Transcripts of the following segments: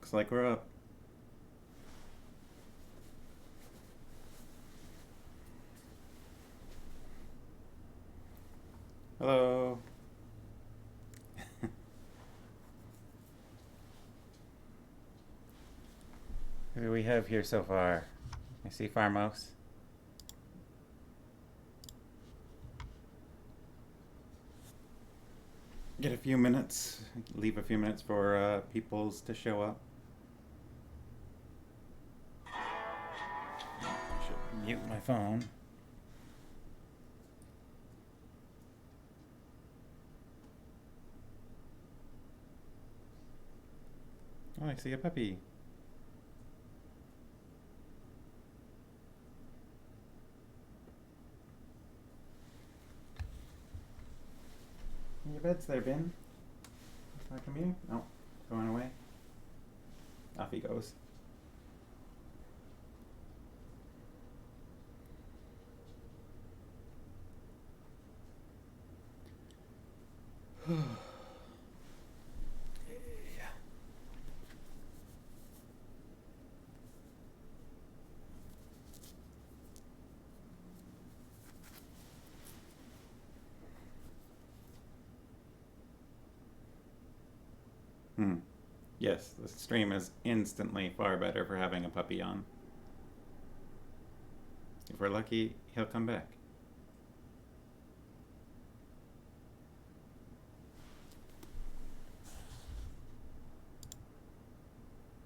Looks like we're up. Hello. Who do we have here so far? I see Farmhouse. Get a few minutes, leave a few minutes for peoples to show up. Should mute my phone. Oh, I see a puppy. Your bed's there, Ben. Can I come here? No. Going away. Off he goes. Yeah. Yes, the stream is instantly far better for having a puppy on. If we're lucky, he'll come back.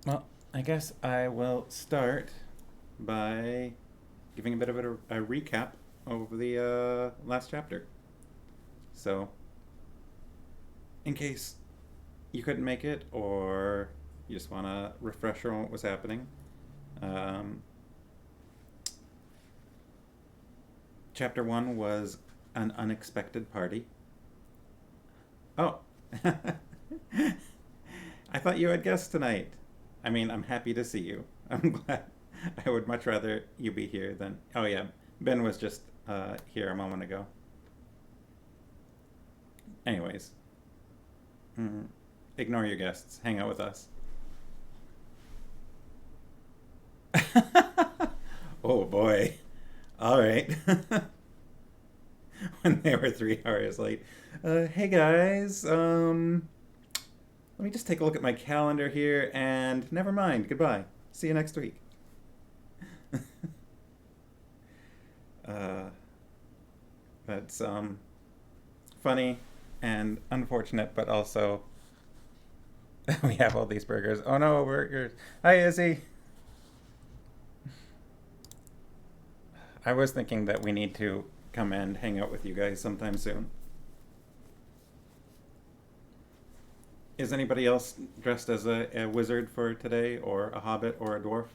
Well, I guess I will start by giving a bit of a recap of the last chapter. So, in case you couldn't make it or you just want a refresher on what was happening, chapter 1 was an unexpected party. Oh, I thought you had guests tonight. I mean, I'm happy to see you. I'm glad. I would much rather you be here than. Oh, yeah. Ben was just here a moment ago. Anyways, ignore your guests. Hang out with us. Oh, boy. All right. When they were 3 hours late. Hey, guys. Let me just take a look at my calendar here, and never mind. Goodbye. See you next week. That's funny and unfortunate, but also we have all these burgers. Oh no, burgers. Hi, Izzy. I was thinking that we need to come and hang out with you guys sometime soon. Is anybody else dressed as a wizard for today, or a hobbit, or a dwarf?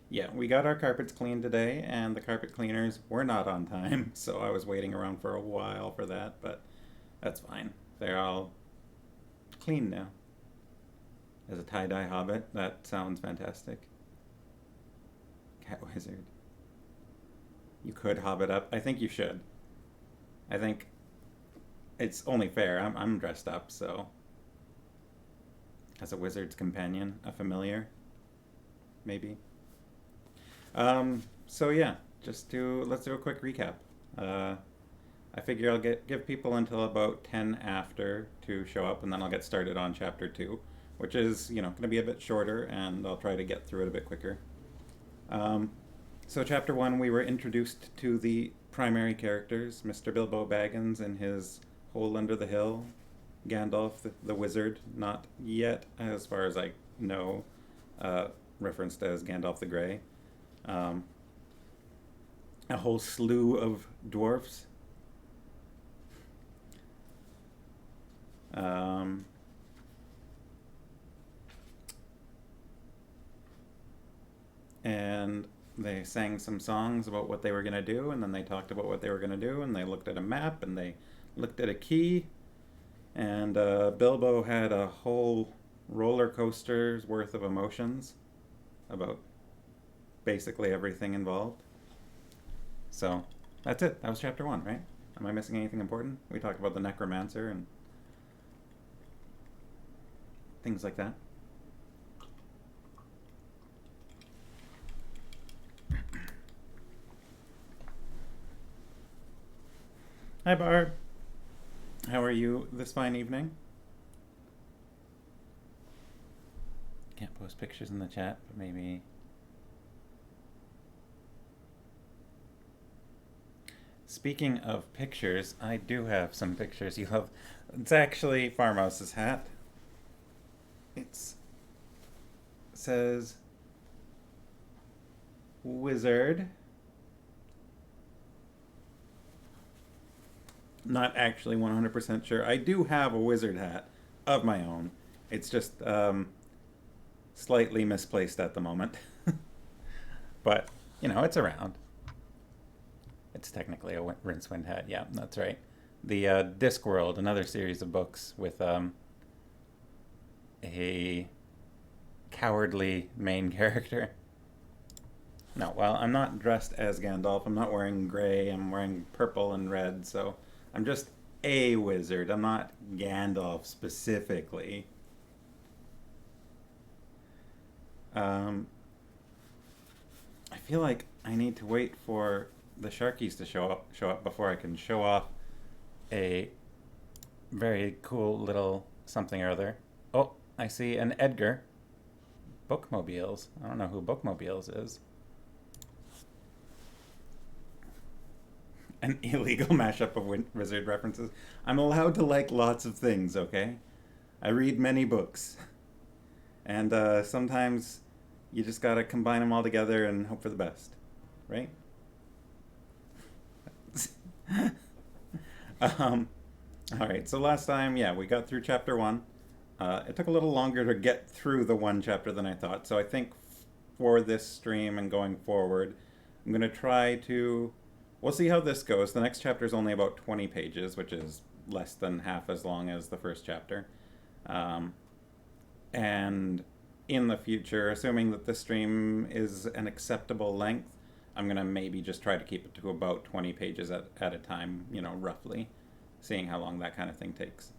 Yeah, we got our carpets cleaned today, and the carpet cleaners were not on time, so I was waiting around for a while for that, but that's fine. They're all clean now. As a tie-dye hobbit, that sounds fantastic. Cat wizard. You could hobbit up. I think you should. I think it's only fair. I'm dressed up, so as a wizard's companion, a familiar, maybe. So yeah, let's do a quick recap. I figure I'll give people until about 10 after to show up, and then I'll get started on chapter 2, which is going to be a bit shorter, and I'll try to get through it a bit quicker. So chapter 1, we were introduced to the primary characters, Mr. Bilbo Baggins and his hole under the hill, Gandalf the wizard, not yet, as far as I know, referenced as Gandalf the Grey. A whole slew of dwarfs. And they sang some songs about what they were going to do, and then they talked about what they were going to do, and they looked at a map, and they looked at a key, and Bilbo had a whole roller coaster's worth of emotions about basically everything involved. So that's it. That was chapter 1, right? Am I missing anything important? We talked about the necromancer and things like that. Hi, Barb. How are you this fine evening? Can't post pictures in the chat, but maybe. Speaking of pictures, I do have some pictures you love. It's actually Farmhouse's hat. It says wizard. Not actually 100% sure. I do have a wizard hat of my own. It's just slightly misplaced at the moment. But, it's around. It's technically a Rincewind hat. Yeah, that's right. The Discworld, another series of books with a cowardly main character. No, well, I'm not dressed as Gandalf. I'm not wearing gray. I'm wearing purple and red, so I'm just a wizard. I'm not Gandalf specifically. I feel like I need to wait for the Sharkies to show up before I can show off a very cool little something or other. Oh, I see an Edgar. Bookmobiles. I don't know who Bookmobiles is. An illegal mashup of wizard references. I'm allowed to like lots of things, okay? I read many books. And sometimes you just gotta combine them all together and hope for the best, right? Alright, so last time, we got through chapter 1. It took a little longer to get through the one chapter than I thought, so I think for this stream and going forward, I'm gonna try to... We'll see how this goes. The next chapter is only about 20 pages, which is less than half as long as the first chapter. And in the future, assuming that the stream is an acceptable length, I'm going to maybe just try to keep it to about 20 pages at a time, roughly, seeing how long that kind of thing takes.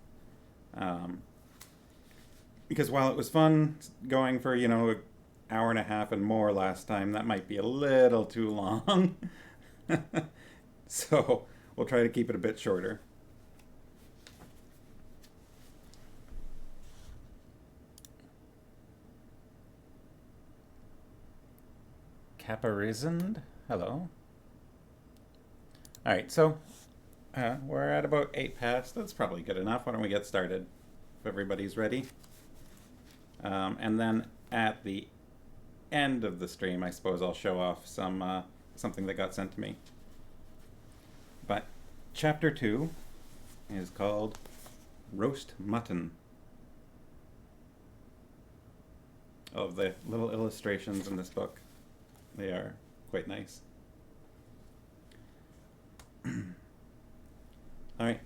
Because while it was fun going for, an hour and a half and more last time, that might be a little too long. So we'll try to keep it a bit shorter. Caparizand? Hello. Alright, so we're at about 8 past. That's probably good enough. Why don't we get started if everybody's ready? And then at the end of the stream, I suppose I'll show off something that got sent to me. But chapter 2 is called Roast Mutton. Oh, the little illustrations in this book, they are quite nice. Alright.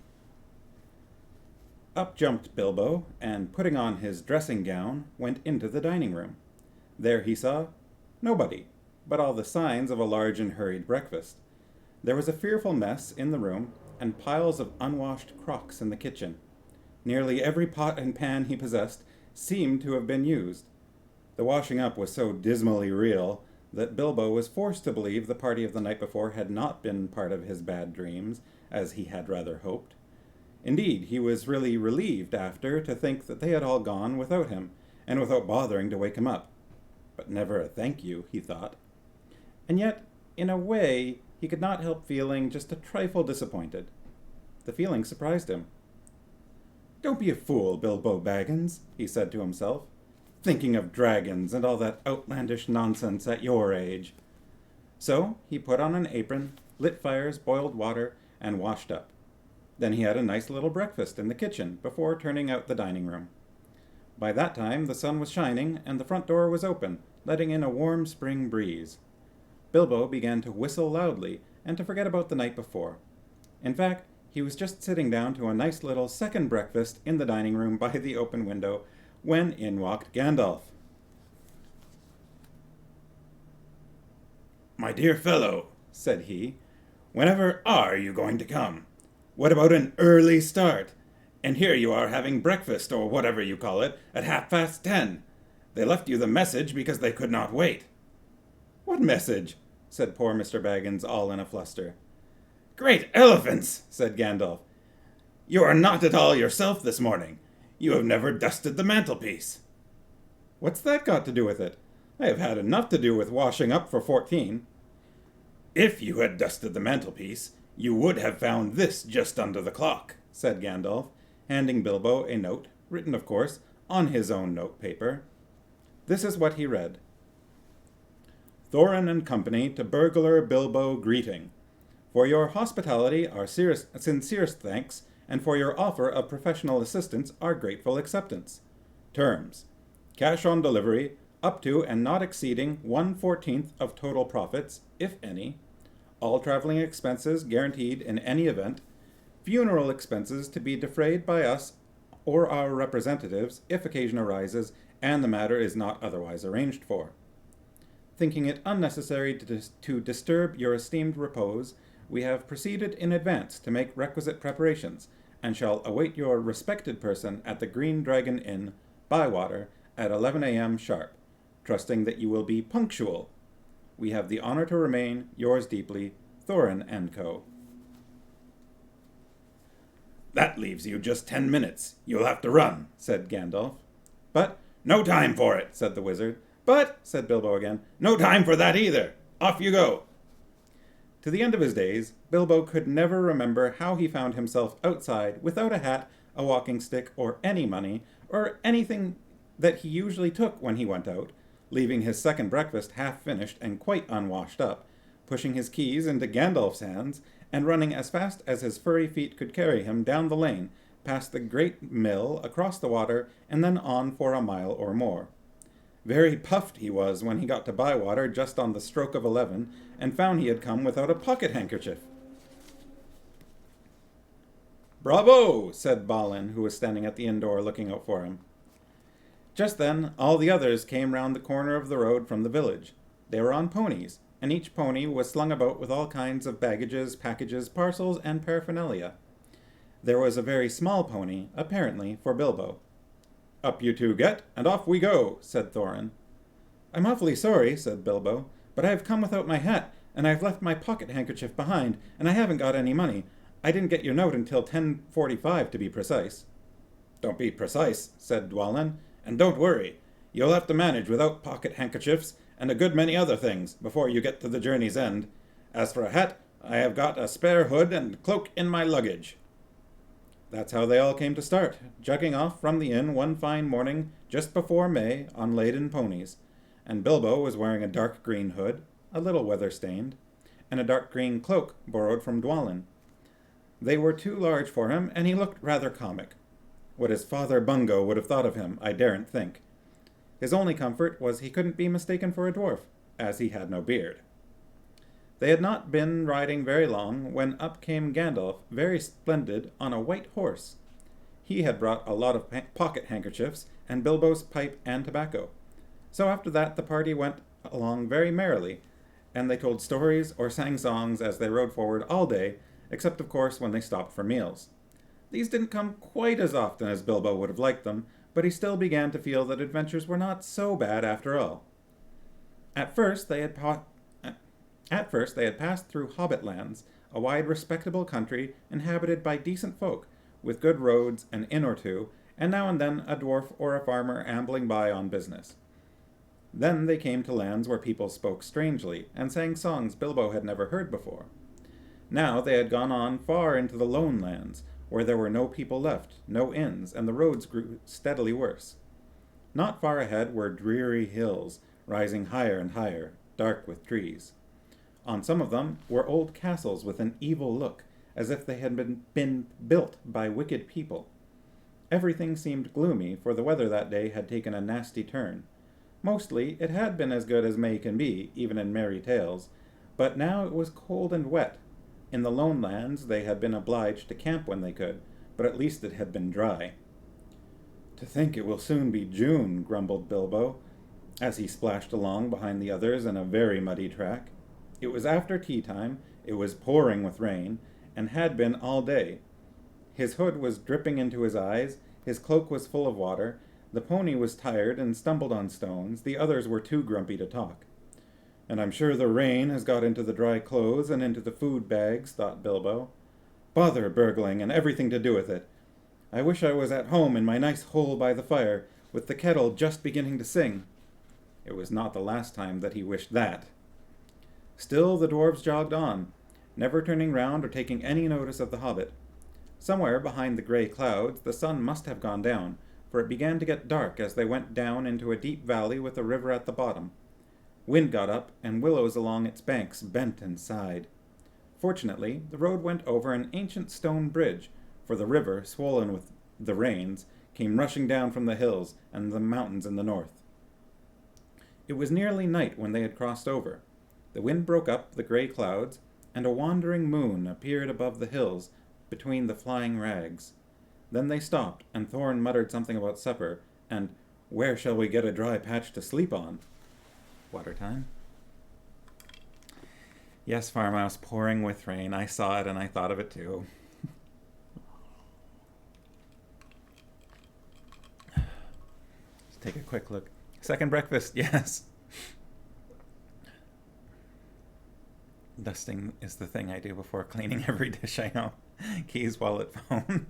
Up jumped Bilbo, and putting on his dressing gown, went into the dining room. There he saw nobody, but all the signs of a large and hurried breakfast. There was a fearful mess in the room, and piles of unwashed crocks in the kitchen. Nearly every pot and pan he possessed seemed to have been used. The washing up was so dismally real that Bilbo was forced to believe the party of the night before had not been part of his bad dreams, as he had rather hoped. Indeed, he was really relieved after to think that they had all gone without him, and without bothering to wake him up. But never a thank you, he thought. And yet, in a way, he could not help feeling just a trifle disappointed. The feeling surprised him. "Don't be a fool, Bilbo Baggins," he said to himself. "Thinking of dragons and all that outlandish nonsense at your age." So he put on an apron, lit fires, boiled water, and washed up. Then he had a nice little breakfast in the kitchen before turning out the dining room. By that time the sun was shining and the front door was open, letting in a warm spring breeze. Bilbo began to whistle loudly and to forget about the night before. In fact, he was just sitting down to a nice little second breakfast in the dining room by the open window when in walked Gandalf. "My dear fellow," said he, "whenever are you going to come? What about an early start? And here you are having breakfast, or whatever you call it, at 10:30. They left you the message because they could not wait." "What message?" said poor Mr. Baggins, all in a fluster. "Great elephants!" said Gandalf. "You are not at all yourself this morning. You have never dusted the mantelpiece." "What's that got to do with it? I have had enough to do with washing up for 14. "If you had dusted the mantelpiece, you would have found this just under the clock," said Gandalf, handing Bilbo a note, written, of course, on his own note paper. This is what he read. "Thorin and Company to Burglar Bilbo greeting. For your hospitality, our sincerest thanks, and for your offer of professional assistance, our grateful acceptance. Terms: cash on delivery, up to and not exceeding 1/14 of total profits, if any. All traveling expenses guaranteed in any event. Funeral expenses to be defrayed by us or our representatives if occasion arises and the matter is not otherwise arranged for. Thinking it unnecessary to disturb your esteemed repose, we have proceeded in advance to make requisite preparations, and shall await your respected person at the Green Dragon Inn, Bywater, at 11 a.m. sharp, trusting that you will be punctual. We have the honor to remain, yours deeply, Thorin & Co." "That leaves you just 10 minutes. You'll have to run," said Gandalf. "But—" "No time for it," said the wizard. "But," said Bilbo again, "no time for that either. Off you go." To the end of his days, Bilbo could never remember how he found himself outside without a hat, a walking stick, or any money, or anything that he usually took when he went out, leaving his second breakfast half finished and quite unwashed up, pushing his keys into Gandalf's hands, and running as fast as his furry feet could carry him down the lane, past the great mill, across the water, and then on for a mile or more. Very puffed he was when he got to Bywater just on the stroke of 11, and found he had come without a pocket-handkerchief. "Bravo!" said Balin, who was standing at the inn door looking out for him. Just then, all the others came round the corner of the road from the village. They were on ponies, and each pony was slung about with all kinds of baggages, packages, parcels, and paraphernalia. There was a very small pony, apparently, for Bilbo. "Up you two get, and off we go," said Thorin. "I'm awfully sorry," said Bilbo, "but I have come without my hat, and I've left my pocket-handkerchief behind, and I haven't got any money. I didn't get your note until 10:45, to be precise." "Don't be precise," said Dwalin, "and don't worry. You'll have to manage without pocket-handkerchiefs and a good many other things before you get to the journey's end. As for a hat, I have got a spare hood and cloak in my luggage." That's how they all came to start, jugging off from the inn one fine morning just before May on laden ponies, and Bilbo was wearing a dark green hood, a little weather-stained, and a dark green cloak borrowed from Dwalin. They were too large for him, and he looked rather comic. What his father Bungo would have thought of him, I daren't think. His only comfort was he couldn't be mistaken for a dwarf, as he had no beard. They had not been riding very long when up came Gandalf, very splendid, on a white horse. He had brought a lot of pocket-handkerchiefs and Bilbo's pipe and tobacco. So after that the party went along very merrily, and they told stories or sang songs as they rode forward all day, except of course when they stopped for meals. These didn't come quite as often as Bilbo would have liked them, but he still began to feel that adventures were not so bad after all. At first they had passed through Hobbit lands, a wide respectable country inhabited by decent folk, with good roads, an inn or two, and now and then a dwarf or a farmer ambling by on business. Then they came to lands where people spoke strangely, and sang songs Bilbo had never heard before. Now they had gone on far into the lone lands, where there were no people left, no inns, and the roads grew steadily worse. Not far ahead were dreary hills, rising higher and higher, dark with trees. On some of them were old castles with an evil look, as if they had been built by wicked people. Everything seemed gloomy, for the weather that day had taken a nasty turn. Mostly it had been as good as May can be, even in merry tales, but now it was cold and wet. In the lone lands they had been obliged to camp when they could, but at least it had been dry. "To think it will soon be June," grumbled Bilbo, as he splashed along behind the others in a very muddy track. It was after tea time, it was pouring with rain, and had been all day. His hood was dripping into his eyes, his cloak was full of water, the pony was tired and stumbled on stones, the others were too grumpy to talk. And I'm sure the rain has got into the dry clothes and into the food bags, thought Bilbo. Bother burgling and everything to do with it. I wish I was at home in my nice hole by the fire, with the kettle just beginning to sing. It was not the last time that he wished that. Still the dwarves jogged on, never turning round or taking any notice of the hobbit. Somewhere behind the grey clouds the sun must have gone down, for it began to get dark as they went down into a deep valley with a river at the bottom. Wind got up, and willows along its banks bent and sighed. Fortunately, the road went over an ancient stone bridge, for the river, swollen with the rains, came rushing down from the hills and the mountains in the north. It was nearly night when they had crossed over. The wind broke up the grey clouds, and a wandering moon appeared above the hills between the flying rags. Then they stopped, and Thorn muttered something about supper, and "Where shall we get a dry patch to sleep on?" Water time. Yes, farmhouse pouring with rain. I saw it and I thought of it too. Let's take a quick look. Second breakfast, yes. Dusting is the thing I do before cleaning every dish, I know. Keys, wallet, phone.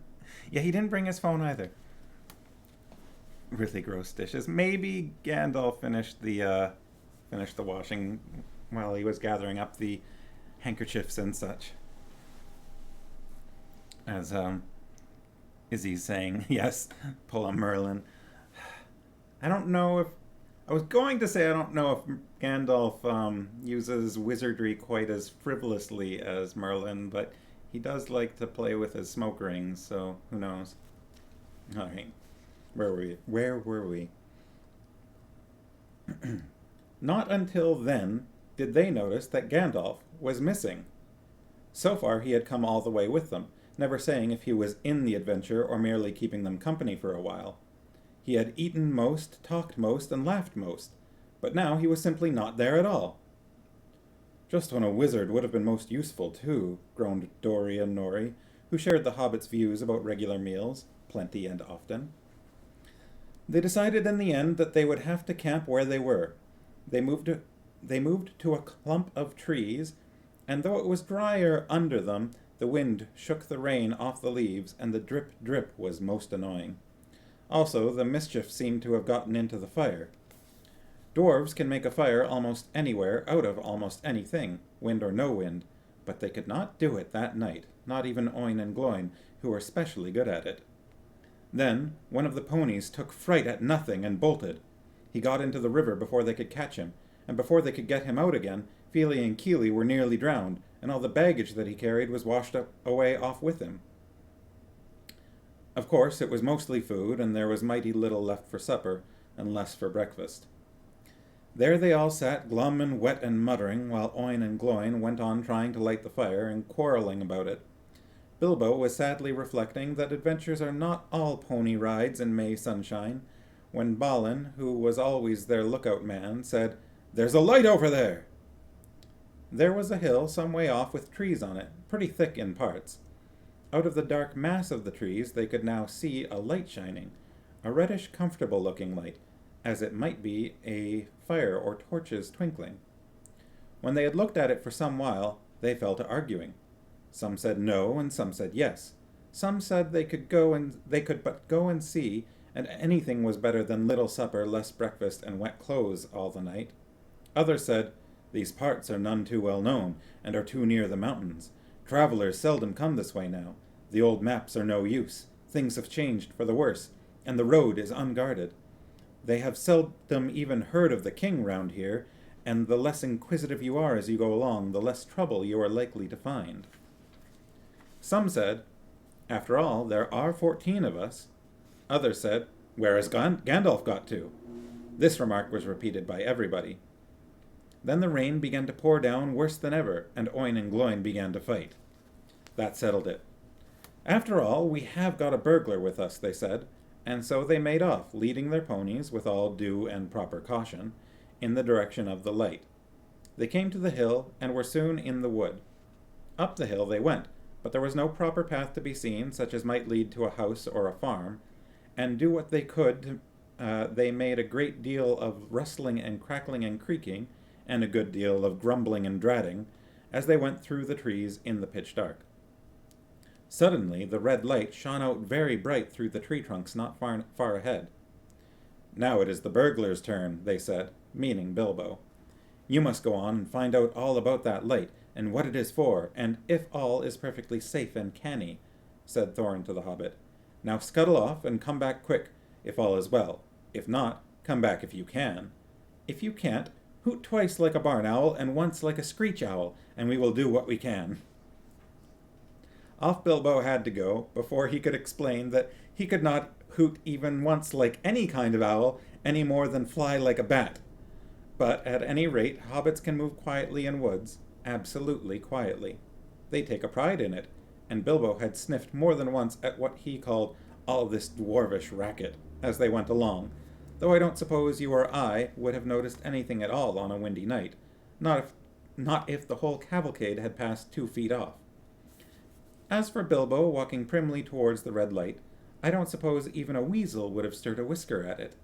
Yeah, he didn't bring his phone either. Really gross dishes. Maybe Gandalf finished the washing while he was gathering up the handkerchiefs and such. As Izzy's saying, yes, pull a Merlin. I don't know if I was going to say I don't know if Gandalf uses wizardry quite as frivolously as Merlin, but he does like to play with his smoke rings, so who knows. Alright. Where were we? Not until then did they notice that Gandalf was missing. So far he had come all the way with them, never saying if he was in the adventure or merely keeping them company for a while. He had eaten most, talked most, and laughed most, but now he was simply not there at all. Just when a wizard would have been most useful, too, groaned Dori and Nori, who shared the hobbit's views about regular meals, plenty and often. They decided in the end that they would have to camp where they were. They moved to a clump of trees, and though it was drier under them, the wind shook the rain off the leaves, and the drip was most annoying. Also, the mischief seemed to have gotten into the fire. Dwarves can make a fire almost anywhere out of almost anything, wind or no wind, but they could not do it that night, not even Oin and Gloin, who were specially good at it. Then one of the ponies took fright at nothing and bolted. He got into the river before they could catch him, and before they could get him out again, Fili and Kili were nearly drowned, and all the baggage that he carried was washed away off with him. Of course, it was mostly food, and there was mighty little left for supper, and less for breakfast. There they all sat, glum and wet and muttering, while Oin and Gloin went on trying to light the fire and quarrelling about it. Bilbo was sadly reflecting that adventures are not all pony rides in May sunshine, when Balin, who was always their lookout man, said, "There's a light over there!" There was a hill some way off with trees on it, pretty thick in parts. Out of the dark mass of the trees they could now see a light shining, a reddish, comfortable-looking light, as it might be a fire or torches twinkling. When they had looked at it for some while, they fell to arguing. Some said no, and some said yes. Some said they could but go and see, and anything was better than little supper, less breakfast, and wet clothes all the night. Others said, "These parts are none too well known, and are too near the mountains. Travelers seldom come this way now. The old maps are no use. Things have changed for the worse, and the road is unguarded. They have seldom even heard of the king round here, and the less inquisitive you are as you go along, the less trouble you are likely to find." Some said, "After all, there are 14 of us." Others said, "Where has Gandalf got to?" This remark was repeated by everybody. Then the rain began to pour down worse than ever, and Oin and Gloin began to fight. That settled it. "After all, we have got a burglar with us," they said, and so they made off, leading their ponies, with all due and proper caution, in the direction of the light. They came to the hill, and were soon in the wood. Up the hill they went, but there was no proper path to be seen, such as might lead to a house or a farm, and do what they could, they made a great deal of rustling and crackling and creaking, and a good deal of grumbling and dratting, as they went through the trees in the pitch dark. Suddenly the red light shone out very bright through the tree trunks not far ahead. "Now it is the burglar's turn," they said, meaning Bilbo. "You must go on and find out all about that light, and what it is for, and if all is perfectly safe and canny," said Thorin to the hobbit. "Now scuttle off and come back quick, if all is well. If not, come back if you can. If you can't, hoot twice like a barn owl and once like a screech owl, and we will do what we can." Off Bilbo had to go, before he could explain that he could not hoot even once like any kind of owl, any more than fly like a bat. But at any rate, hobbits can move quietly in woods, absolutely quietly. They take a pride in it, and Bilbo had sniffed more than once at what he called all this dwarvish racket as they went along, though I don't suppose you or I would have noticed anything at all on a windy night, not if the whole cavalcade had passed 2 feet off. As for Bilbo walking primly towards the red light, I don't suppose even a weasel would have stirred a whisker at it.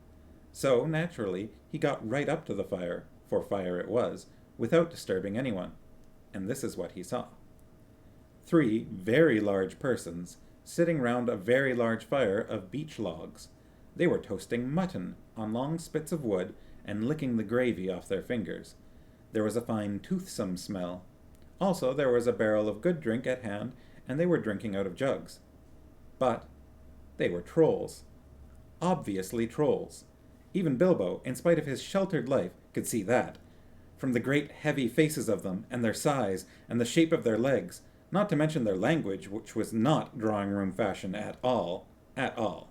So, naturally, he got right up to the fire, for fire it was, without disturbing anyone. And this is what he saw. 3 very large persons, sitting round a very large fire of beech logs. They were toasting mutton on long spits of wood and licking the gravy off their fingers. There was a fine toothsome smell. Also there was a barrel of good drink at hand, and they were drinking out of jugs. But they were trolls. Obviously trolls. Even Bilbo, in spite of his sheltered life, could see that. From the great heavy faces of them, and their size, and the shape of their legs, not to mention their language, which was not drawing-room fashion at all. At all.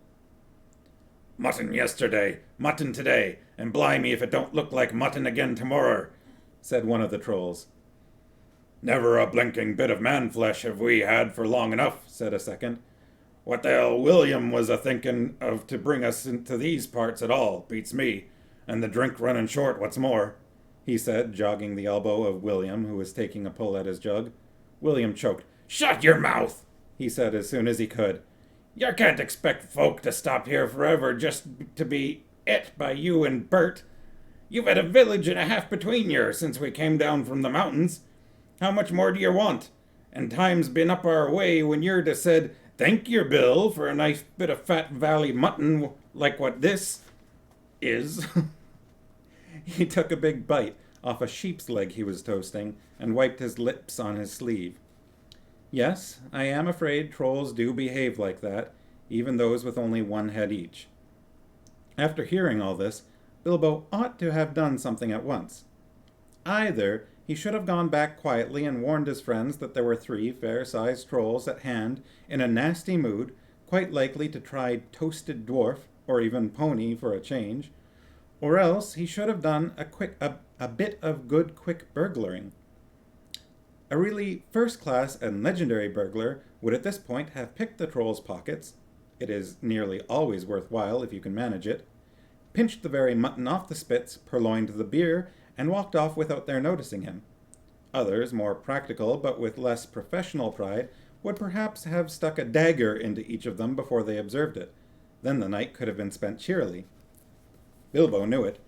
"Mutton yesterday, mutton today, and blimey if it don't look like mutton again tomorrow," said one of the trolls. "Never a blinking bit of man-flesh have we had for long enough," said a second. "What the hell William was a-thinking of to bring us into these parts at all, beats me, and the drink running short, what's more," he said, jogging the elbow of William, who was taking a pull at his jug. William choked. "Shut your mouth," he said as soon as he could. "You can't expect folk to stop here forever just to be et by you and Bert. You've had a village and a half between yer since we came down from the mountains. How much more do you want? And time's been up our way when you'd have said, 'Thank yer, Bill, for a nice bit of fat valley mutton like what this is.'" He took a big bite off a sheep's leg he was toasting and wiped his lips on his sleeve. Yes, I am afraid trolls do behave like that, even those with only 1 head each. After hearing all this, Bilbo ought to have done something at once. Either he should have gone back quietly and warned his friends that there were 3 fair-sized trolls at hand in a nasty mood, quite likely to try toasted dwarf, or even pony for a change, or else he should have done a bit of good quick burglaring. A really first-class and legendary burglar would at this point have picked the troll's pockets — it is nearly always worthwhile if you can manage it — pinched the very mutton off the spits, purloined the beer, and walked off without their noticing him. Others, more practical but with less professional pride, would perhaps have stuck a dagger into each of them before they observed it. Then the night could have been spent cheerily. Bilbo knew it.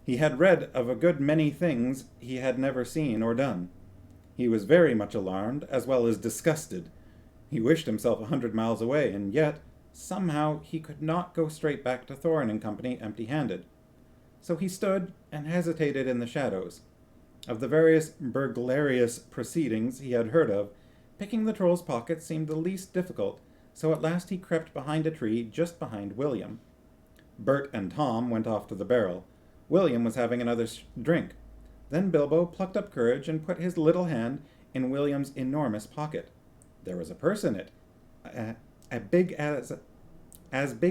He had read of a good many things he had never seen or done. He was very much alarmed, as well as disgusted. He wished himself 100 miles away, and yet, somehow, he could not go straight back to Thorin and company empty-handed. So he stood and hesitated in the shadows. Of the various burglarious proceedings he had heard of, picking the troll's pockets seemed the least difficult, so at last he crept behind a tree just behind William. Bert and Tom went off to the barrel. William was having another drink. Then Bilbo plucked up courage and put his little hand in William's enormous pocket. There was a purse in it, as big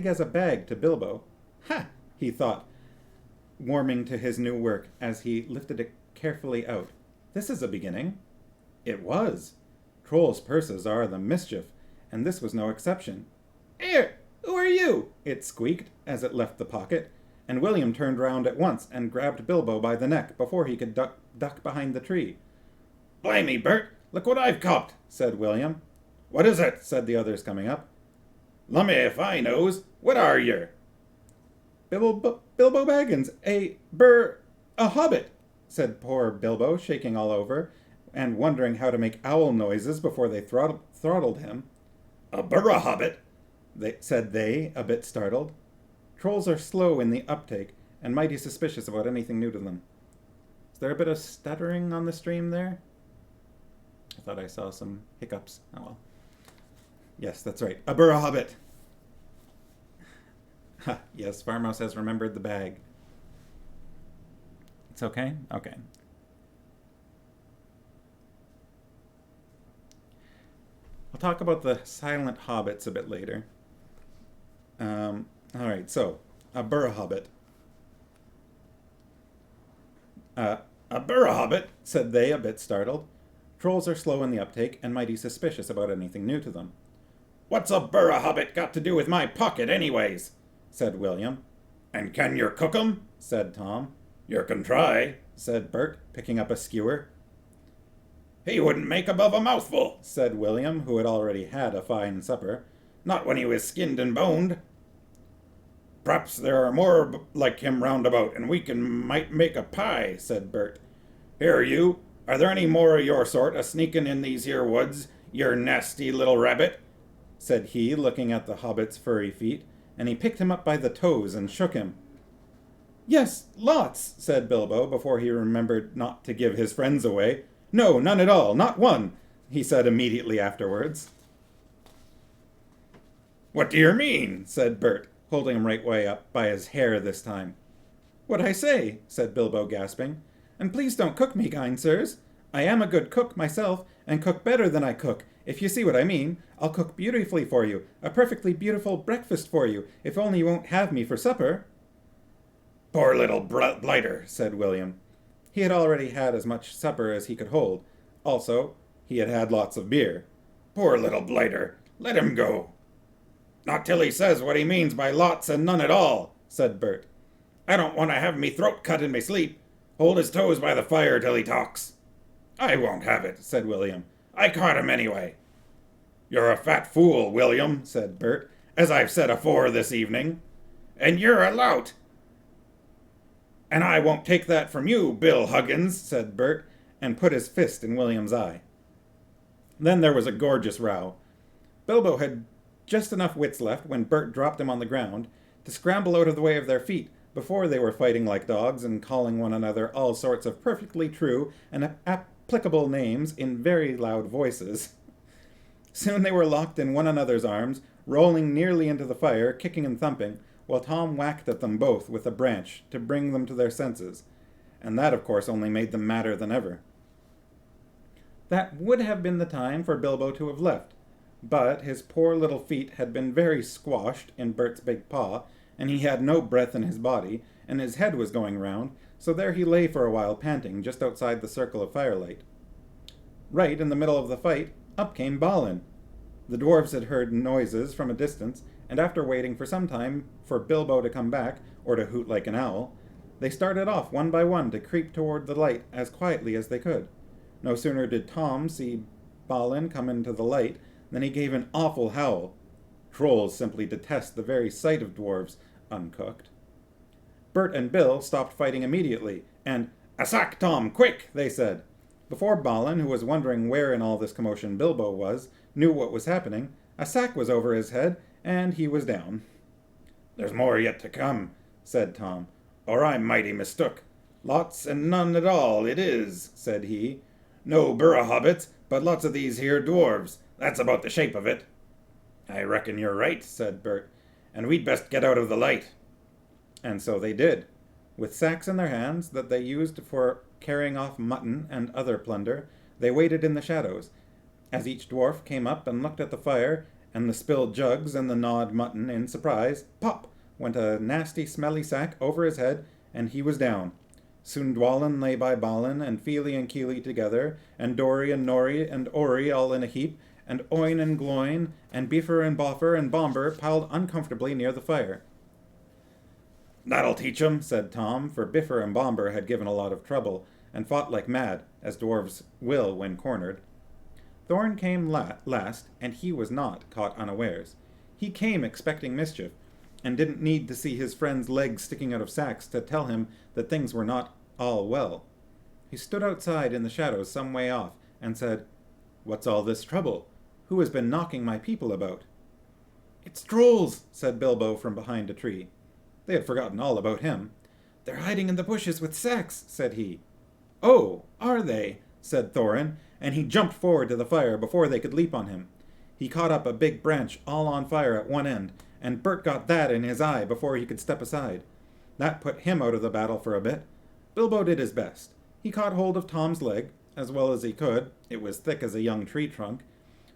as a bag to Bilbo. "Ha!" he thought, warming to his new work as he lifted it carefully out. "This is a beginning." It was. Trolls' purses are the mischief, and this was no exception. "Here! Who are you?" it squeaked as it left the pocket, and William turned round at once and grabbed Bilbo by the neck before he could duck behind the tree. "Blimey, Bert, Look what I've copped, said William. What is it? Said the others, coming up. Lummy if I knows. What are yer? Bilbo Baggins, a hobbit, said poor Bilbo, shaking all over, and wondering how to make owl noises before they throttled him. A hobbit, said they, a bit startled. Trolls are slow in the uptake, and mighty suspicious about anything new to them. Is there a bit of stuttering on the stream there? I thought I saw some hiccups. Oh well. Yes, that's right. A hobbit. Ha, yes, Farmhouse has remembered the bag. It's okay? Okay. I'll talk about the silent hobbits a bit later. Alright, so, a hobbit. A hobbit, said they, a bit startled. Trolls are slow in the uptake and mighty suspicious about anything new to them. What's a hobbit got to do with my pocket anyways? Said William. And can yer cook 'em? Said Tom. Yer can try, said Bert, picking up a skewer. He wouldn't make above a mouthful, said William, who had already had a fine supper. Not when he was skinned and boned. P'raps there are more like him round about, and we might make a pie, said Bert. Here, you, are there any more o' your sort a-sneaking in these here woods, yer nasty little rabbit? Said he, looking at the hobbit's furry feet, and he picked him up by the toes and shook him. Yes, lots, said Bilbo, before he remembered not to give his friends away. No, none at all, not one, he said immediately afterwards. What do yer mean? Said Bert, holding him right way up by his hair this time. What I say, said Bilbo, gasping. And please don't cook me, kind sirs. I am a good cook myself, and cook better than I cook, if you see what I mean. I'll cook beautifully for you, a perfectly beautiful breakfast for you, if only you won't have me for supper. Poor little blighter, said William. He had already had as much supper as he could hold. Also, he had had lots of beer. Poor little blighter, let him go. Not till he says what he means by lots and none at all, said Bert. I don't want to have me throat cut in me sleep. Hold his toes by the fire till he talks. I won't have it, said William. I caught him anyway. You're a fat fool, William, said Bert, as I've said afore this evening. And you're a lout. And I won't take that from you, Bill Huggins, said Bert, and put his fist in William's eye. Then there was a gorgeous row. Bilbo had just enough wits left when Bert dropped him on the ground to scramble out of the way of their feet before they were fighting like dogs and calling one another all sorts of perfectly true and applicable names in very loud voices. Soon they were locked in one another's arms, rolling nearly into the fire, kicking and thumping, while Tom whacked at them both with a branch to bring them to their senses, and that, of course, only made them madder than ever. That would have been the time for Bilbo to have left, but his poor little feet had been very squashed in Bert's big paw, and he had no breath in his body, and his head was going round, so there he lay for a while panting just outside the circle of firelight. Right in the middle of the fight, up came Balin. The dwarves had heard noises from a distance, and after waiting for some time for Bilbo to come back, or to hoot like an owl, they started off one by one to creep toward the light as quietly as they could. No sooner did Tom see Balin come into the light than he gave an awful howl. Trolls simply detest the very sight of dwarves uncooked. Bert and Bill stopped fighting immediately, and, "A sack, Tom, quick!" they said. Before Balin, who was wondering where in all this commotion Bilbo was, knew what was happening, a sack was over his head, and he was down. "There's more yet to come," said Tom, "or I'm mighty mistook. Lots and none at all, it is," said he. "No hobbits, but lots of these here dwarves. That's about the shape of it." "I reckon you're right," said Bert, "and we'd best get out of the light." And so they did, with sacks in their hands that they used for carrying off mutton and other plunder. They waited in the shadows. As each dwarf came up and looked at the fire and the spilled jugs and the gnawed mutton in surprise, pop went a nasty smelly sack over his head, and he was down. Soon Dwalin lay by Balin, and Feely and Keely together, and Dory and Nori and Ori all in a heap, and Oin and Gloin, and Beaver and Boffer and Bomber piled uncomfortably near the fire. "That'll teach 'em," said Tom, for Biffer and Bomber had given a lot of trouble, and fought like mad, as dwarves will when cornered. Thorin came last, and he was not caught unawares. He came expecting mischief, and didn't need to see his friend's legs sticking out of sacks to tell him that things were not all well. He stood outside in the shadows some way off, and said, "What's all this trouble? Who has been knocking my people about?" "It's trolls," said Bilbo from behind a tree. They had forgotten all about him. "They're hiding in the bushes with sacks," said he. "Oh, are they?" said Thorin, and he jumped forward to the fire before they could leap on him. He caught up a big branch all on fire at one end, and Bert got that in his eye before he could step aside. That put him out of the battle for a bit. Bilbo did his best. He caught hold of Tom's leg, as well as he could. It was thick as a young tree trunk.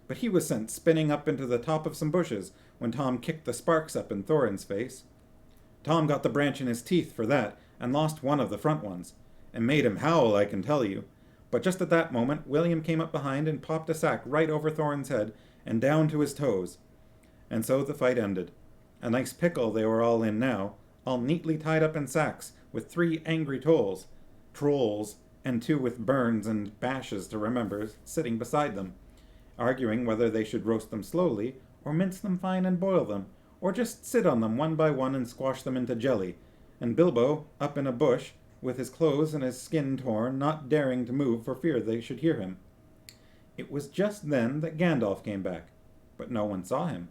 But he was sent spinning up into the top of some bushes when Tom kicked the sparks up in Thorin's face. Tom got the branch in his teeth for that, and lost one of the front ones. It made him howl, I can tell you. But just at that moment, William came up behind and popped a sack right over Thorin's head and down to his toes. And so the fight ended. A nice pickle they were all in now, all neatly tied up in sacks, with 3 angry trolls, and 2 with burns and bashes to remember, sitting beside them, arguing whether they should roast them slowly, or mince them fine and boil them, or just sit on them one by one and squash them into jelly, and Bilbo, up in a bush, with his clothes and his skin torn, not daring to move for fear they should hear him. It was just then that Gandalf came back, but no one saw him.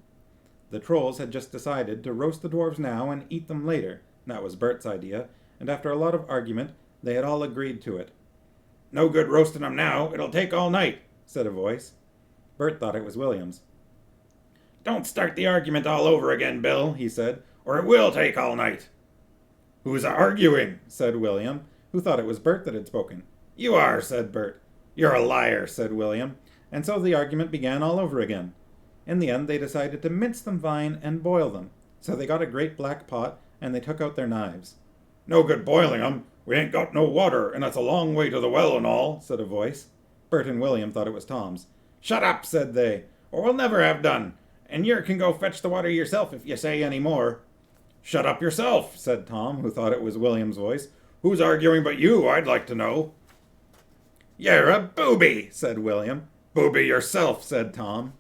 The trolls had just decided to roast the dwarves now and eat them later. That was Bert's idea, and after a lot of argument, they had all agreed to it. "No good roasting them now, it'll take all night," said a voice. Bert thought it was William's. "Don't start the argument all over again, Bill," he said, "or it will take all night." "Who's arguing?" said William, who thought it was Bert that had spoken. "You are," said Bert. "You're a liar," said William, and so the argument began all over again. In the end, they decided to mince them fine and boil them. So they got a great black pot, and they took out their knives. "No good boiling 'em. We ain't got no water, and it's a long way to the well and all," said a voice. Bert and William thought it was Tom's. "Shut up," said they, "or we'll never have done. And yer can go fetch the water yourself if you say any more." "Shut up yourself," said Tom, who thought it was William's voice. "Who's arguing but you, I'd like to know." "You're a booby," said William. "Booby yourself," said Tom.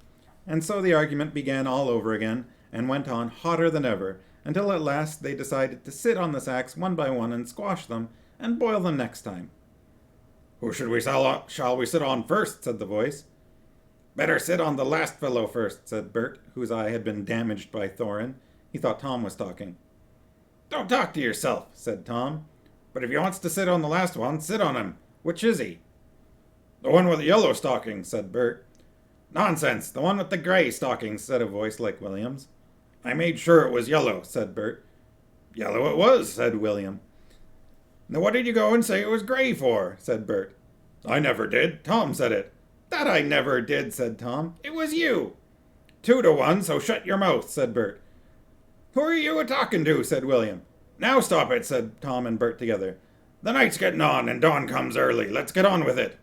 And so the argument began all over again, and went on hotter than ever, until at last they decided to sit on the sacks one by one and squash them, and boil them next time. "Who shall we sit on first?" said the voice. "Better sit on the last fellow first," said Bert, whose eye had been damaged by Thorin. He thought Tom was talking. "Don't talk to yourself," said Tom. "But if he wants to sit on the last one, sit on him. Which is he?" "The one with the yellow stockings," said Bert. "Nonsense, the one with the gray stockings," said a voice like William's. "I made sure it was yellow," said Bert. "Yellow it was," said William. "Now what did you go and say it was gray for?" said Bert. "I never did. Tom said it." "That I never did," said Tom. "It was you." "2 to 1, so shut your mouth," said Bert. "Who are you a-talking to?" said William. "Now stop it," said Tom and Bert together. "The night's getting on, and dawn comes early. Let's get on with it."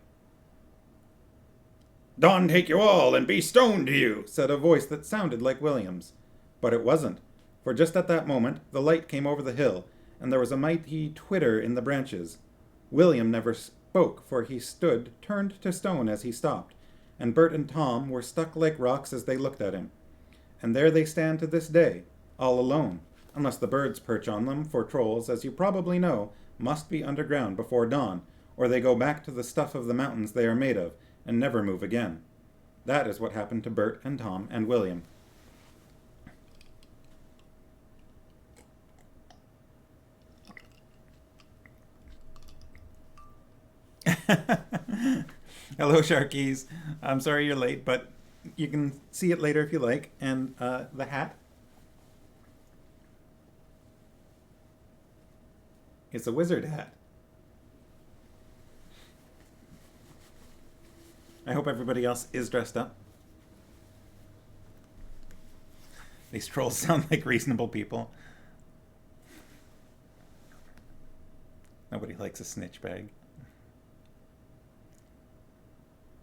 "Dawn take you all, and be stoned to you," said a voice that sounded like William's. But it wasn't, for just at that moment the light came over the hill, and there was a mighty twitter in the branches. William never spoke, for he stood turned to stone as he stopped, and Bert and Tom were stuck like rocks as they looked at him. And there they stand to this day, all alone, unless the birds perch on them, for trolls, as you probably know, must be underground before dawn, or they go back to the stuff of the mountains they are made of, and never move again. That is what happened to Bert and Tom and William. Hello, Sharkies. I'm sorry you're late, but you can see it later if you like. And the hat is a wizard hat. I hope everybody else is dressed up. These trolls sound like reasonable people. Nobody likes a snitch bag.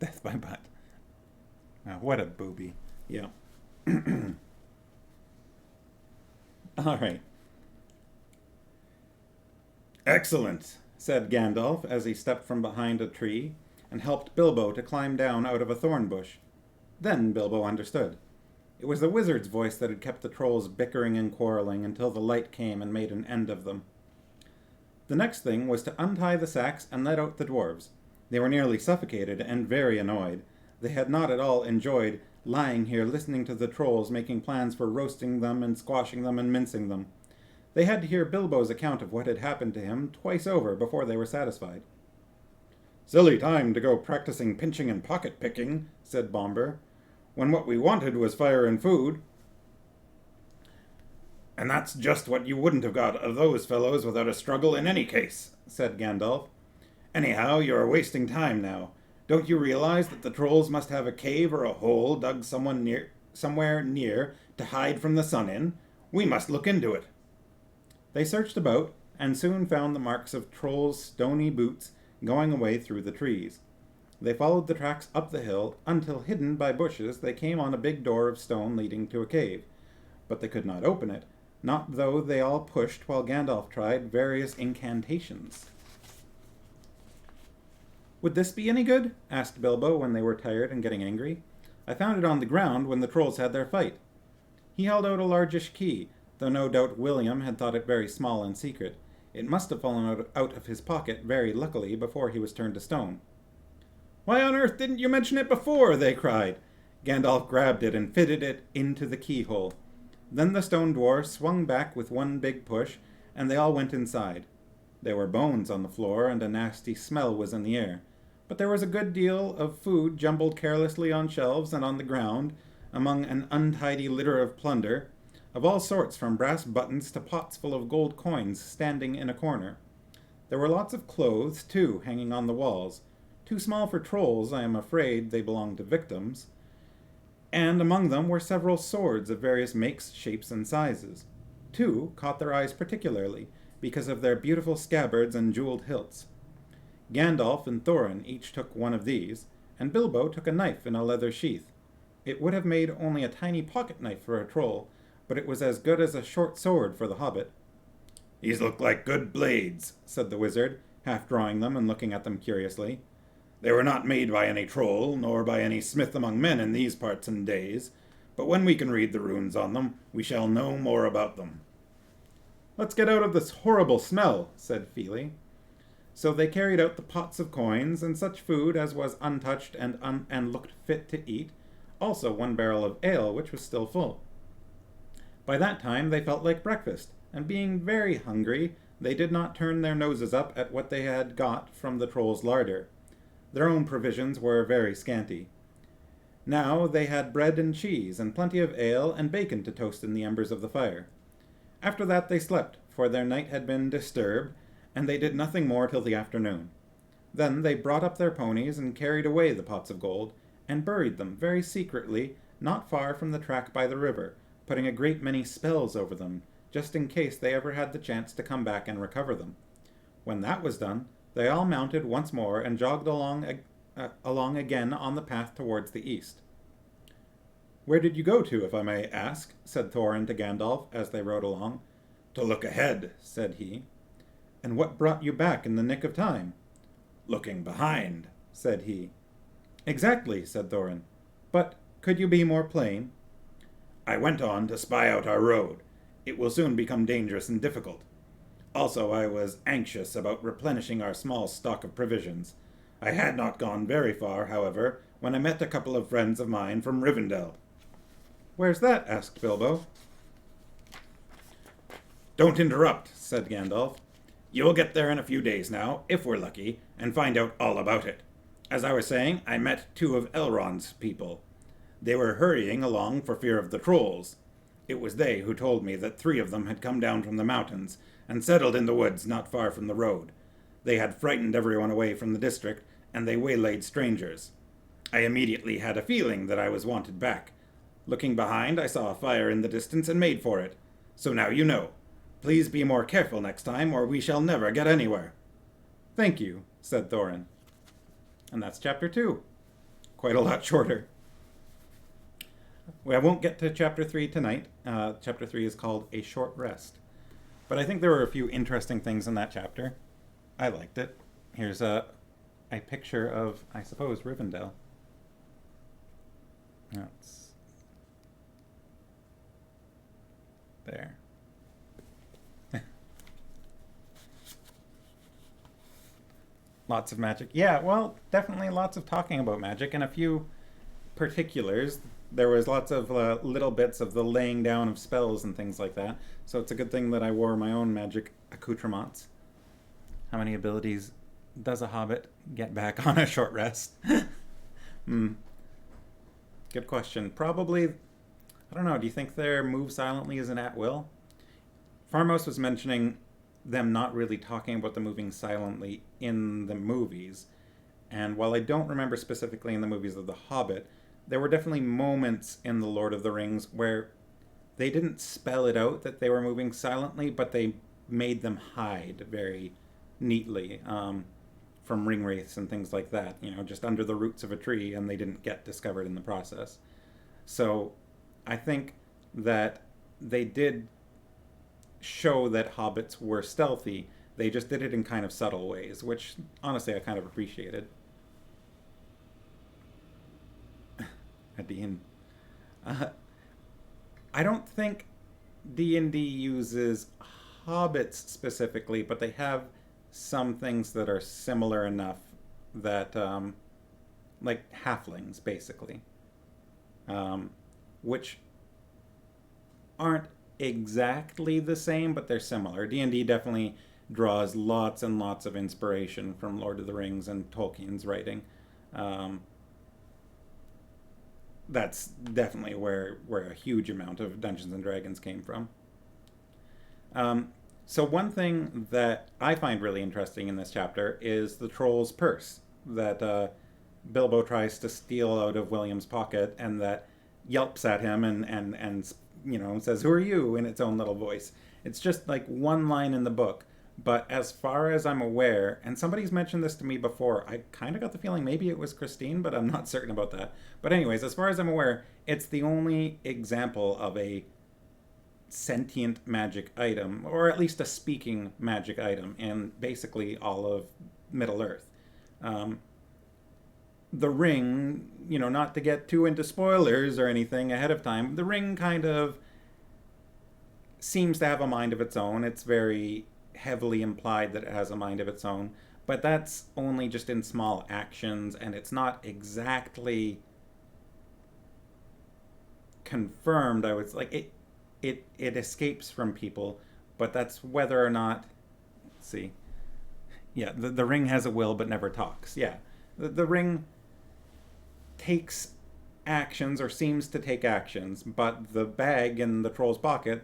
Death by butt. Oh, what a booby. Yeah. All right. "Excellent," said Gandalf as he stepped from behind a tree. and helped Bilbo to climb down out of a thorn bush. Then Bilbo understood. It was the wizard's voice that had kept the trolls bickering and quarreling until the light came and made an end of them. The next thing was to untie the sacks and let out the dwarves. They were nearly suffocated and very annoyed. They had not at all enjoyed lying here listening to the trolls making plans for roasting them and squashing them and mincing them. They had to hear Bilbo's account of what had happened to him twice over before they were satisfied. "Silly time to go practicing pinching and pocket-picking," said Bombur, "when what we wanted was fire and food." "And that's just what you wouldn't have got of those fellows without a struggle in any case," said Gandalf. "Anyhow, you're wasting time now. Don't you realize that the trolls must have a cave or a hole dug somewhere near to hide from the sun in? We must look into it." They searched about, and soon found the marks of trolls' stony boots going away through the trees. They followed the tracks up the hill until, hidden by bushes, they came on a big door of stone leading to a cave. But they could not open it, not though they all pushed while Gandalf tried various incantations. "Would this be any good?" asked Bilbo when they were tired and getting angry. "I found it on the ground when the trolls had their fight." He held out a largish key, though no doubt William had thought it very small and secret. It must have fallen out of his pocket very luckily before he was turned to stone. "Why on earth didn't you mention it before?" they cried. Gandalf grabbed it and fitted it into the keyhole. Then the stone door swung back with one big push, and they all went inside. There were bones on the floor, and a nasty smell was in the air. But there was a good deal of food jumbled carelessly on shelves and on the ground, among an untidy litter of plunder, of all sorts from brass buttons to pots full of gold coins standing in a corner. There were lots of clothes, too, hanging on the walls. Too small for trolls, I am afraid they belonged to victims. And among them were several swords of various makes, shapes, and sizes. Two caught their eyes particularly, because of their beautiful scabbards and jeweled hilts. Gandalf and Thorin each took one of these, and Bilbo took a knife in a leather sheath. It would have made only a tiny pocket knife for a troll, but it was as good as a short sword for the hobbit. "These look like good blades," said the wizard, half drawing them and looking at them curiously. "They were not made by any troll, nor by any smith among men in these parts and days, but when we can read the runes on them, we shall know more about them." "Let's get out of this horrible smell," said Fili. So they carried out the pots of coins and such food as was untouched and looked fit to eat, also one barrel of ale which was still full. By that time they felt like breakfast, and being very hungry, they did not turn their noses up at what they had got from the troll's larder. Their own provisions were very scanty. Now they had bread and cheese, and plenty of ale and bacon to toast in the embers of the fire. After that they slept, for their night had been disturbed, and they did nothing more till the afternoon. Then they brought up their ponies and carried away the pots of gold, and buried them very secretly not far from the track by the river, putting a great many spells over them, just in case they ever had the chance to come back and recover them. When that was done, they all mounted once more and jogged along again on the path towards the east. "Where did you go to, if I may ask?" said Thorin to Gandalf as they rode along. "To look ahead," said he. "And what brought you back in the nick of time?" "Looking behind," said he. "Exactly," said Thorin. "But could you be more plain?" "I went on to spy out our road. It will soon become dangerous and difficult. Also, I was anxious about replenishing our small stock of provisions. I had not gone very far, however, when I met a couple of friends of mine from Rivendell." "Where's that?" asked Bilbo. "Don't interrupt," said Gandalf. "You'll get there in a few days now, if we're lucky, and find out all about it. As I was saying, I met two of Elrond's people. They were hurrying along for fear of the trolls. It was they who told me that 3 of them had come down from the mountains and settled in the woods not far from the road. They had frightened everyone away from the district, and they waylaid strangers. I immediately had a feeling that I was wanted back. Looking behind, I saw a fire in the distance and made for it. So now you know. Please be more careful next time, or we shall never get anywhere." "Thank you," said Thorin. And that's chapter 2. Quite a lot shorter. I won't get to chapter 3 tonight. Chapter 3 is called A Short Rest. But I think there were a few interesting things in that chapter. I liked it. Here's a picture of, I suppose, Rivendell. That's there. Lots of magic. Yeah, well, definitely lots of talking about magic and a few particulars. There was lots of little bits of the laying down of spells and things like that. So it's a good thing that I wore my own magic accoutrements. How many abilities does a hobbit get back on a short rest? Hmm. Good question. Probably, I don't know. Do you think their move silently is an at will? Farmos was mentioning them not really talking about the moving silently in the movies. And while I don't remember specifically in the movies of The Hobbit, there were definitely moments in The Lord of the Rings where they didn't spell it out that they were moving silently, but they made them hide very neatly from ring wraiths and things like that, just under the roots of a tree, and they didn't get discovered in the process. So I think that they did show that hobbits were stealthy. They just did it in kind of subtle ways, which honestly I kind of appreciated. Adine. Uh, I don't think D&D uses hobbits specifically, but they have some things that are similar enough that, like halflings, basically, um, which aren't exactly the same, but they're similar. D&D definitely draws lots and lots of inspiration from Lord of the Rings and Tolkien's writing. Um, that's definitely where a huge amount of Dungeons and Dragons came from. Um, so one thing that I find really interesting in this chapter is the troll's purse that Bilbo tries to steal out of William's pocket, and that yelps at him and says, "Who are you?" in its own little voice. It's just like one line in the book. But as far as I'm aware, and somebody's mentioned this to me before, I kind of got the feeling maybe it was Christine, but I'm not certain about that. But anyways, as far as I'm aware, it's the only example of a sentient magic item, or at least a speaking magic item, in basically all of Middle Earth. Um, the ring, not to get too into spoilers or anything ahead of time, the ring kind of seems to have a mind of its own. It's very heavily implied that it has a mind of its own, but that's only just in small actions, and it's not exactly confirmed. I was like, it escapes from people, but that's whether or not. Let's see. Yeah, the ring has a will but never talks. Yeah, the ring takes actions, or seems to take actions, but the bag in the troll's pocket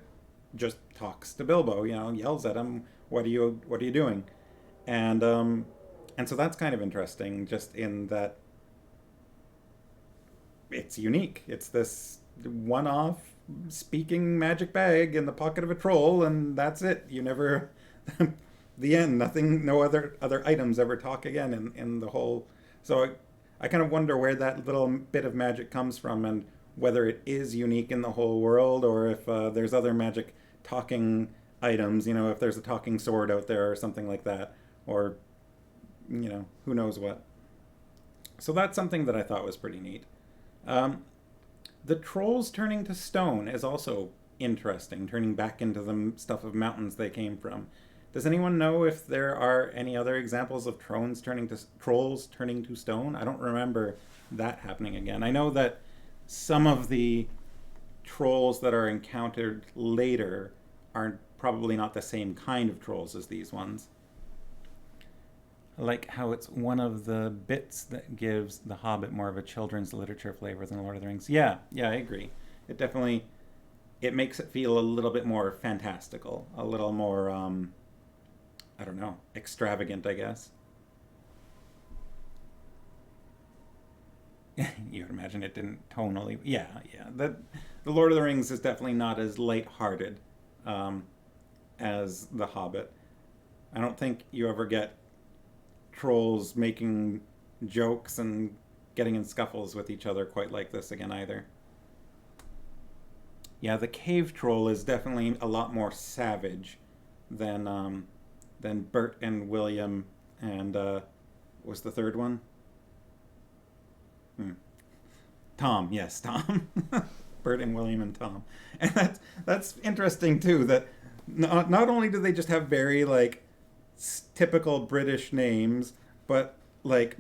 just talks to Bilbo. Yells at him, "What are you doing?" And so that's kind of interesting, just in that it's unique. It's this one-off speaking magic bag in the pocket of a troll, and that's it. You never, the end. Nothing. No other items ever talk again in the whole. So I kind of wonder where that little bit of magic comes from, and whether it is unique in the whole world, or if there's other magic talking items. If there's a talking sword out there or something like that, or who knows what. So that's something that I thought was pretty neat. Um, the trolls turning to stone is also interesting, turning back into the stuff of mountains they came from. Does anyone know if there are any other examples of trolls turning to stone? I don't remember that happening again. I know that some of the trolls that are encountered later are probably not the same kind of trolls as these ones. I like how it's one of the bits that gives The Hobbit more of a children's literature flavor than Lord of the Rings. Yeah, I agree. It makes it feel a little bit more fantastical, a little more, I don't know, extravagant, I guess. You would imagine it didn't tonally. Yeah. The Lord of the Rings is definitely not as light-hearted um, as The Hobbit. I don't think you ever get trolls making jokes and getting in scuffles with each other quite like this again either. Yeah, the cave troll is definitely a lot more savage than Bert and William and was the third one? Hmm. Tom, yes, Tom. Bert and William and Tom. And that's interesting too. That not only do they just have very like typical British names, but like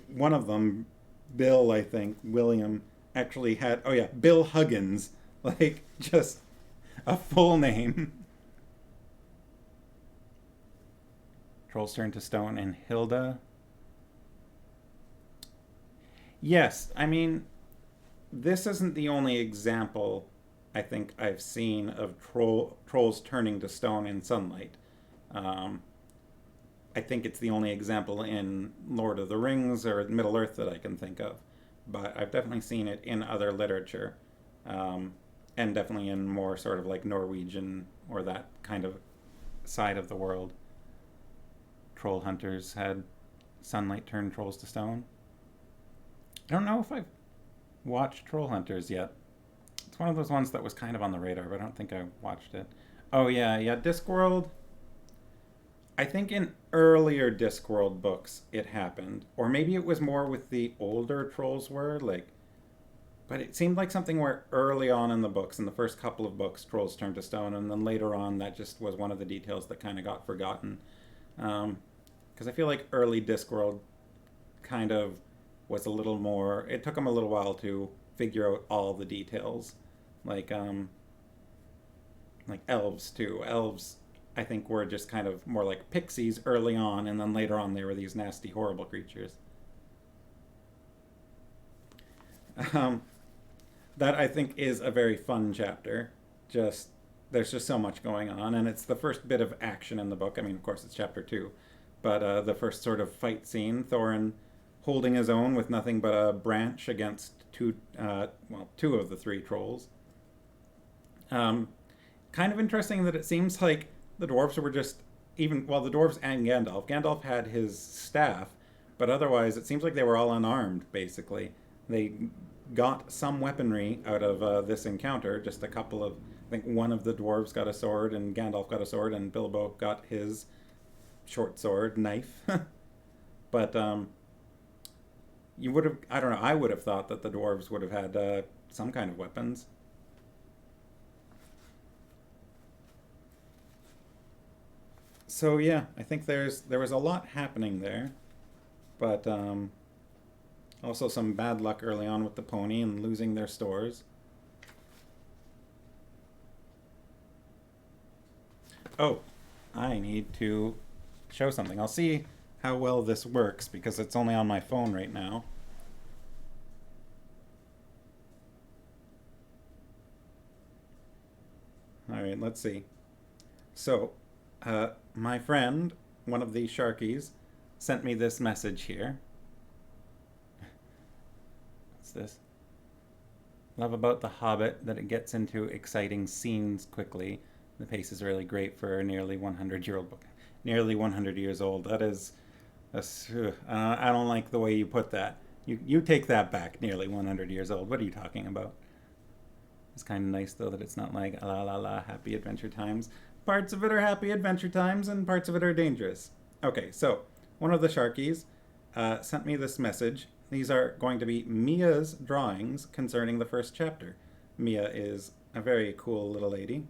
one of them, Bill, I think William, actually had. Oh yeah, Bill Huggins. Like just a full name. Trolls turn to stone and Hilda. Yes, I mean, this isn't the only example I think I've seen of trolls turning to stone in sunlight. Um, I think it's the only example in Lord of the Rings or Middle Earth that I can think of. But I've definitely seen it in other literature, um, and definitely in more sort of like Norwegian or that kind of side of the world. Troll hunters had sunlight turn trolls to stone. I don't know if I've watched Troll Hunters yet. It's one of those ones that was kind of on the radar, but I don't think I watched it. Oh yeah, yeah, Discworld. I think in earlier Discworld books it happened, or maybe it was more with the older trolls were like. But it seemed like something where early on in the books, in the first couple of books, trolls turned to stone, and then later on that just was one of the details that kind of got forgotten. Because I feel like early Discworld kind of was a little more. It took them a little while to figure out all the details, like like elves too. Elves, I think, were just kind of more like pixies early on, and then later on they were these nasty, horrible creatures. Um, that I think is a very fun chapter. Just there's just so much going on, and it's the first bit of action in the book. I mean, of course, it's chapter two, but the first sort of fight scene, Thorin holding his own with nothing but a branch against two of the three trolls. Um, Kind of interesting that it seems like the dwarves were just even well, the dwarves and Gandalf. Gandalf had his staff, but otherwise, it seems like they were all unarmed. Basically, they got some weaponry out of this encounter. Just a couple of, I think one of the dwarves got a sword, and Gandalf got a sword, and Bilbo got his short sword knife. But you would have, I don't know, I would have thought that the dwarves would have had some kind of weapons. So yeah, I think there was a lot happening there, but also some bad luck early on with the pony and losing their stores. Oh, I need to show something. I'll see how well this works because it's only on my phone right now. All right, let's see. So, my friend, one of the Sharkies, sent me this message here. What's this? Love about The Hobbit that it gets into exciting scenes quickly. The pace is really great for a nearly 100-year-old book. Nearly 100 years old. That is, I don't like the way you put that. You take that back. Nearly 100 years old. What are you talking about? It's kind of nice though that it's not like la la la happy adventure times. Parts of it are happy adventure times and parts of it are dangerous. Okay, so one of the Sharkies sent me this message. These are going to be Mia's drawings concerning the first chapter. Mia is a very cool little lady.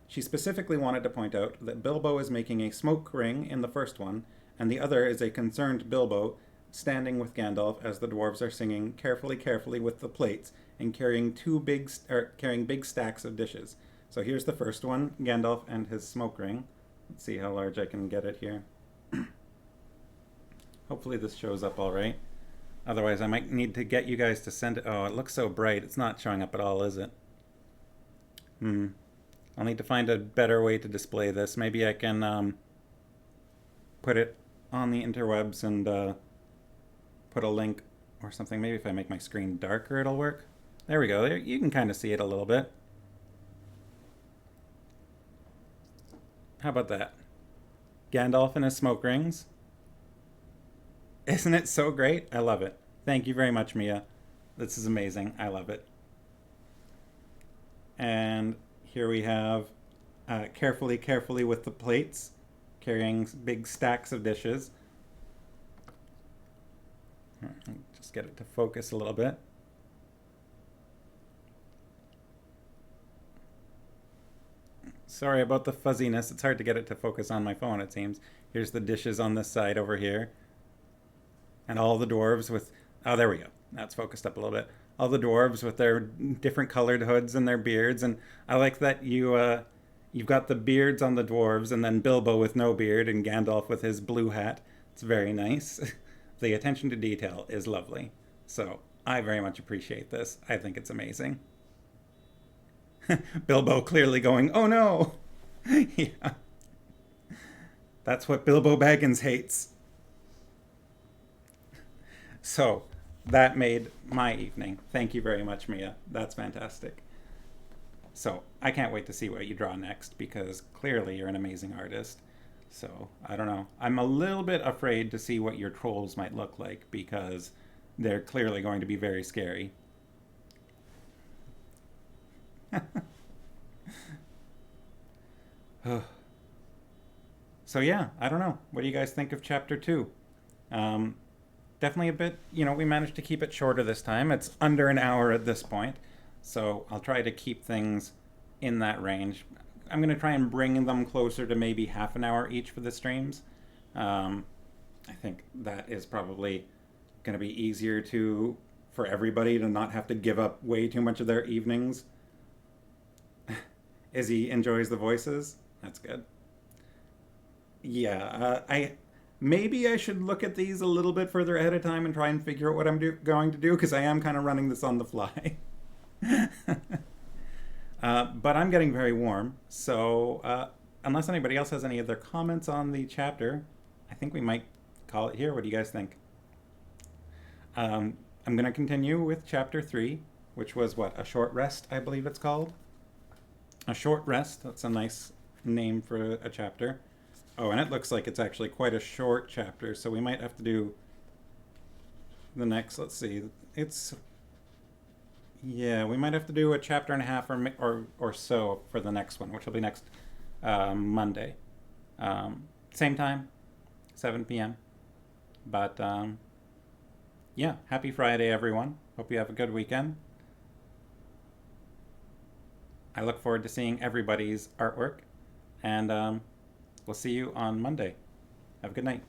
She specifically wanted to point out that Bilbo is making a smoke ring in the first one, and the other is a concerned Bilbo standing with Gandalf as the dwarves are singing "Carefully, carefully" with the plates and carrying big stacks of dishes. So here's the first one, Gandalf and his smoke ring. Let's see how large I can get it here. Hopefully this shows up all right. Otherwise, I might need to get you guys to send it. Oh, it looks so bright. It's not showing up at all, is it? I'll need to find a better way to display this. Maybe I can put it on the interwebs and put a link or something. Maybe if I make my screen darker, it'll work. There we go. There, you can kind of see it a little bit. How about that? Gandalf and his smoke rings. Isn't it so great? I love it. Thank you very much, Mia. This is amazing. I love it. And here we have carefully, carefully with the plates, carrying big stacks of dishes. Just get it to focus a little bit. Sorry about the fuzziness. It's hard to get it to focus on my phone, it seems. Here's the dishes on this side over here. And all the dwarves with... Oh, there we go. That's focused up a little bit. All the dwarves with their different colored hoods and their beards. And I like that you've got the beards on the dwarves and then Bilbo with no beard and Gandalf with his blue hat. It's very nice. The attention to detail is lovely. So I very much appreciate this. I think it's amazing. Bilbo clearly going, oh no! Yeah. That's what Bilbo Baggins hates. So, that made my evening. Thank you very much, Mia. That's fantastic. So, I can't wait to see what you draw next because clearly you're an amazing artist. So, I don't know. I'm a little bit afraid to see what your trolls might look like because they're clearly going to be very scary. So yeah, I don't know. What do you guys think of chapter 2? Definitely a bit, we managed to keep it shorter this time. It's under an hour at this point. So I'll try to keep things in that range. I'm going to try and bring them closer to maybe half an hour each for the streams. I think that is probably going to be easier for everybody to not have to give up way too much of their evenings. Izzy enjoys the voices. That's good. Yeah, maybe I should look at these a little bit further ahead of time and try and figure out what I'm going to do because I am kind of running this on the fly. But I'm getting very warm, so unless anybody else has any other comments on the chapter, I think we might call it here. What do you guys think? I'm going to continue with chapter 3, which was what? A Short Rest, I believe it's called. A Short Rest. That's a nice name for a chapter. Oh, and it looks like it's actually quite a short chapter, so we might have to do the next, let's see, we might have to do a chapter and a half or so for the next one, which will be next Monday. Same time, 7 p.m. But, yeah, happy Friday, everyone. Hope you have a good weekend. I look forward to seeing everybody's artwork, and we'll see you on Monday. Have a good night.